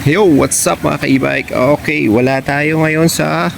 Yo, what's up mga ka-e-bike? Okay, wala tayo ngayon sa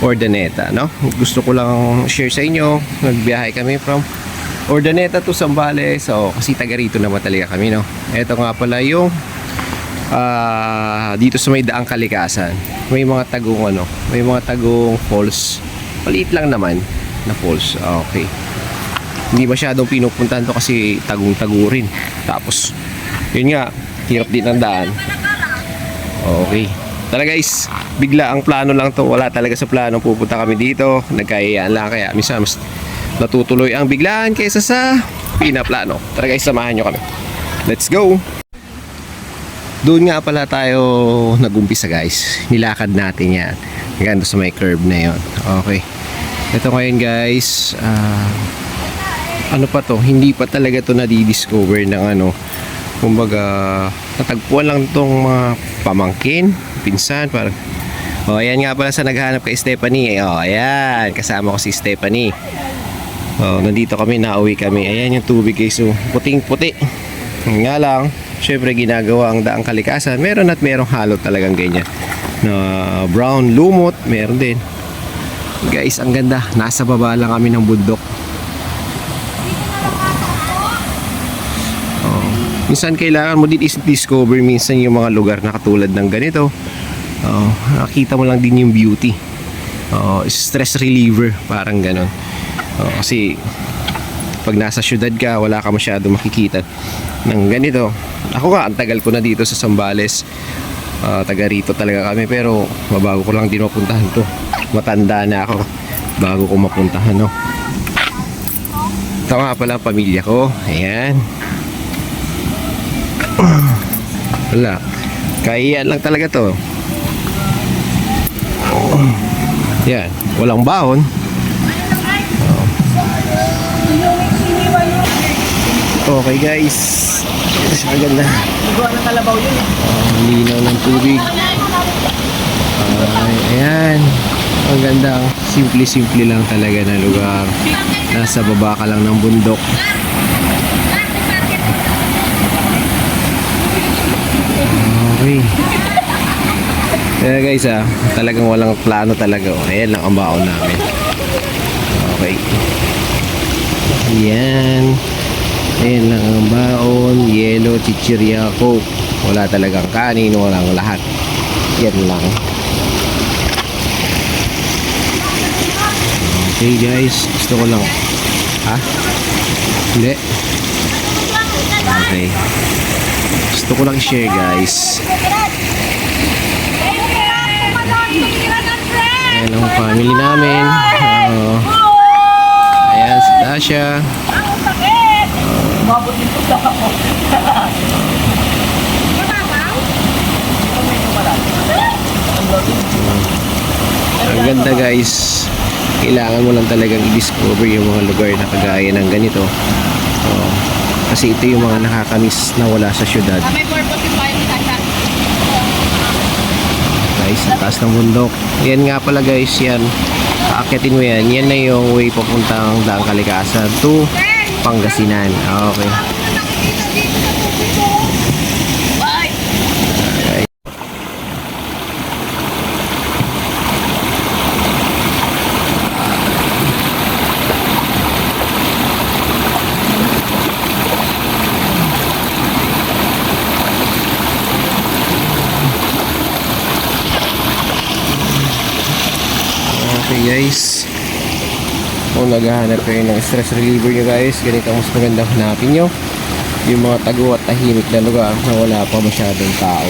Urdaneta, no? Gusto ko lang share sa inyo. Nagbiyahe kami from Urdaneta to Zambales. So, kasi taga rito naman talaga kami, no? Ito nga pala yung dito sa may Daang Kalikasan. May mga tagong may mga tagong falls. Maliit lang naman na falls. Okay. Hindi masyadong pinupuntahan to kasi tagong-tago rin. Tapos, yun nga, hirap din ang daan. Okay. Tara guys, bigla ang plano lang to. Wala talaga sa plano pupunta kami dito. Nagkayaan lang kaya minsan mas natutuloy ang biglaan kaysa sa pinaplano. Tara guys, samahan nyo kami. Let's go! Doon nga pala tayo nag-umpisa guys. Nilakad natin yan. Hanggang sa may curve na yon. Okay. Ito ngayon guys, ano pa to? Hindi pa talaga to nadidiscover ng kumbaga natagpuan lang tong mga pamangkin, pinsan, parang ayan nga pala sa naghahanap kay Stephanie. Ayan, kasama ko si Stephanie. Nandito kami, nauwi kami. Ayan yung tubig guys, so puting puti nga lang, syempre ginagawa ang Daang Kalikasan, meron at merong halo talagang ganyan na brown lumot, meron din guys. Ang ganda, nasa baba lang kami ng bundok. Minsan kailangan mo din discover minsan yung mga lugar na katulad ng ganito. Nakita mo lang din yung beauty. Stress reliever, parang ganon. Kasi pag nasa syudad ka, wala ka masyado makikita ng ganito. Ako nga, ang tagal ko na dito sa Zambales. Taga rito talaga kami, pero mabago ko lang din mapuntahan to. Matanda na ako bago ko mapuntahan, no? Ito nga pala ang pamilya ko. Ayan. Wala, kaiyan lang talaga to. Yan, walang baon. Okay guys, ito siya kaganda. Linaw ng tubig. Ayan, ang ganda. Simple-simple lang talaga na lugar. Nasa baba ka lang ng bundok. Okay. Kaya guys talagang walang plano talaga. Ayan lang ang baon namin. Okay. Ayan. Ayan lang ang baon. Yelo, chichirya, coke. Wala talagang kanin, walang lahat. Yan lang. Okay guys, gusto ko lang. Ha? Hindi. Okay. Gusto ko lang share guys. Ayan ang family namin. Ayan si Tasha. Ang ganda guys. Kailangan mo lang talagang i-discover yung mga lugar na kagaya ng ganito. Kasi ito yung mga nakakamiss na wala sa syudad. Guys, ang taas ng bundok. Yan nga pala guys, yan. Aakyatin mo yan. Yan na yung way papuntang Daang Kalikasan to Pangasinan. Okay. Okay guys, kung naghahanap kayo ng stress reliever nyo guys, ganito ang mas magandang hanapin nyo. Yung mga tago at tahimik na lugar na wala pa masyadong tao.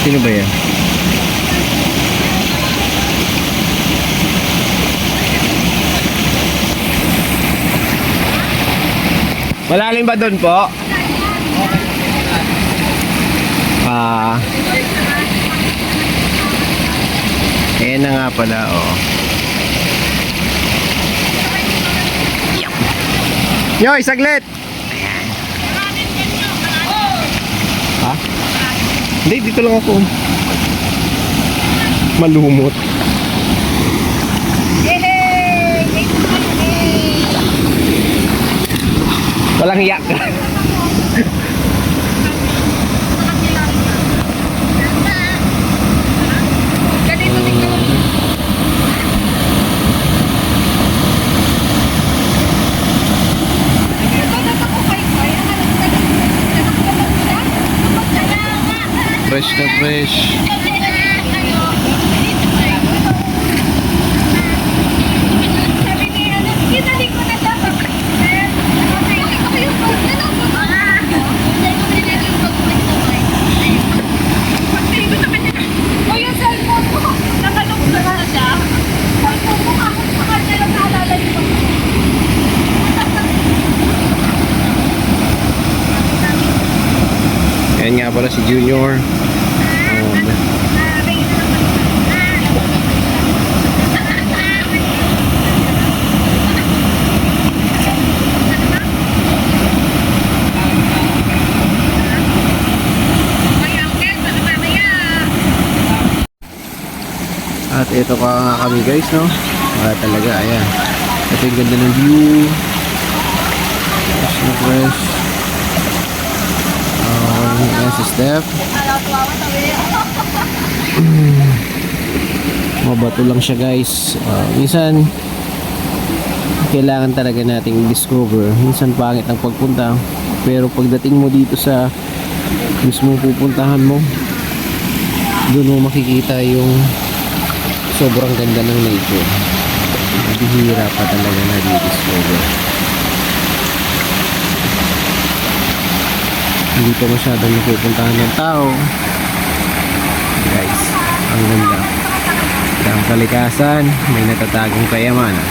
Sino ba yan? Malalim ba doon po? pala, oo. Yoy, saglit! Ha? Hindi, dito lang ako. Malumot. Walang hiyak. Fresh na fresh. Yan nga pala si Junior. At ito pa nga kami guys, no? Wala talaga, ayan. Ito yung ganda ng view. Fresh na fresh. Ayan si Steph. Mabato lang siya guys. Minsan kailangan talaga nating discover. Minsan pangit ang pagpunta, pero pagdating mo dito sa mismong pupuntahan mo, doon mo makikita yung sobrang ganda ng nature. Bihira pa talaga na di-discover. Hindi pa masyadong napupuntahan ng tao. Guys, ang ganda. Ang kalikasan, may natatagong kayamanan.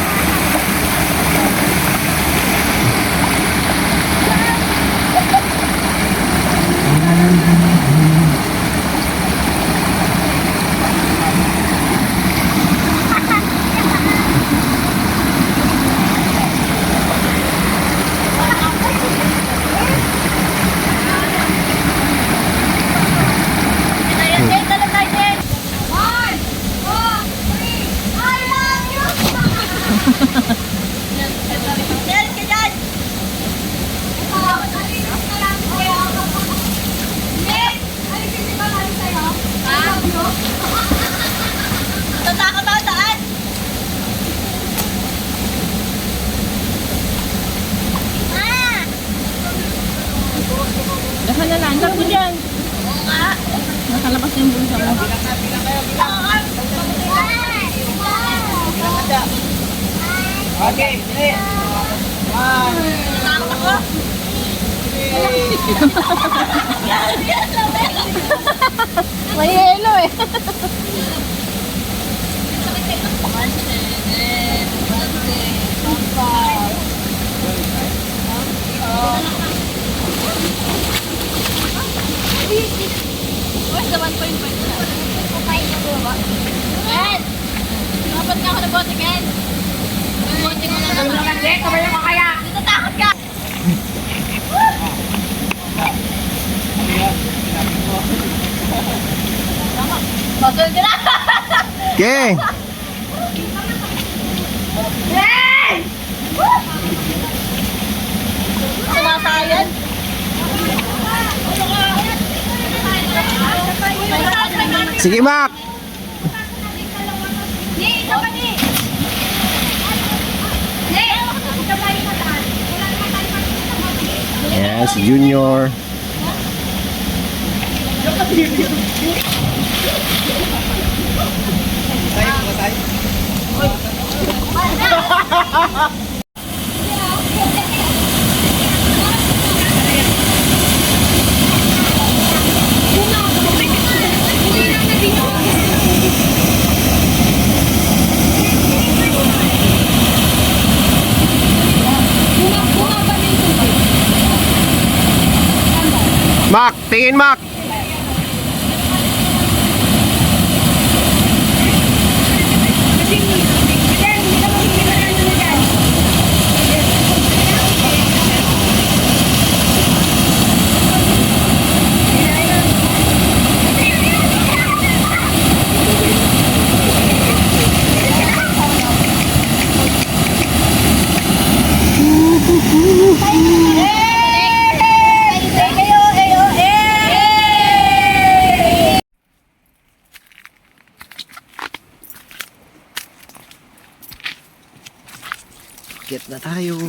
Nasa nalanggap mo dyan. Nakalabas yung bulsa mo. Okay, three. One. Nakakot ako. May yelo eh. Where's the 1.5? Kumain na po ba? Ken! Dapat nga ako na bote, Ken. Bote mo na naman. Kamay mo kaya. Natatakot ka! Bagal ka na! Okay. Ken! Sumasayan. Sige, Mac. Yes, Junior. Mac, tingin Mac. tayo.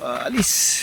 Paalis.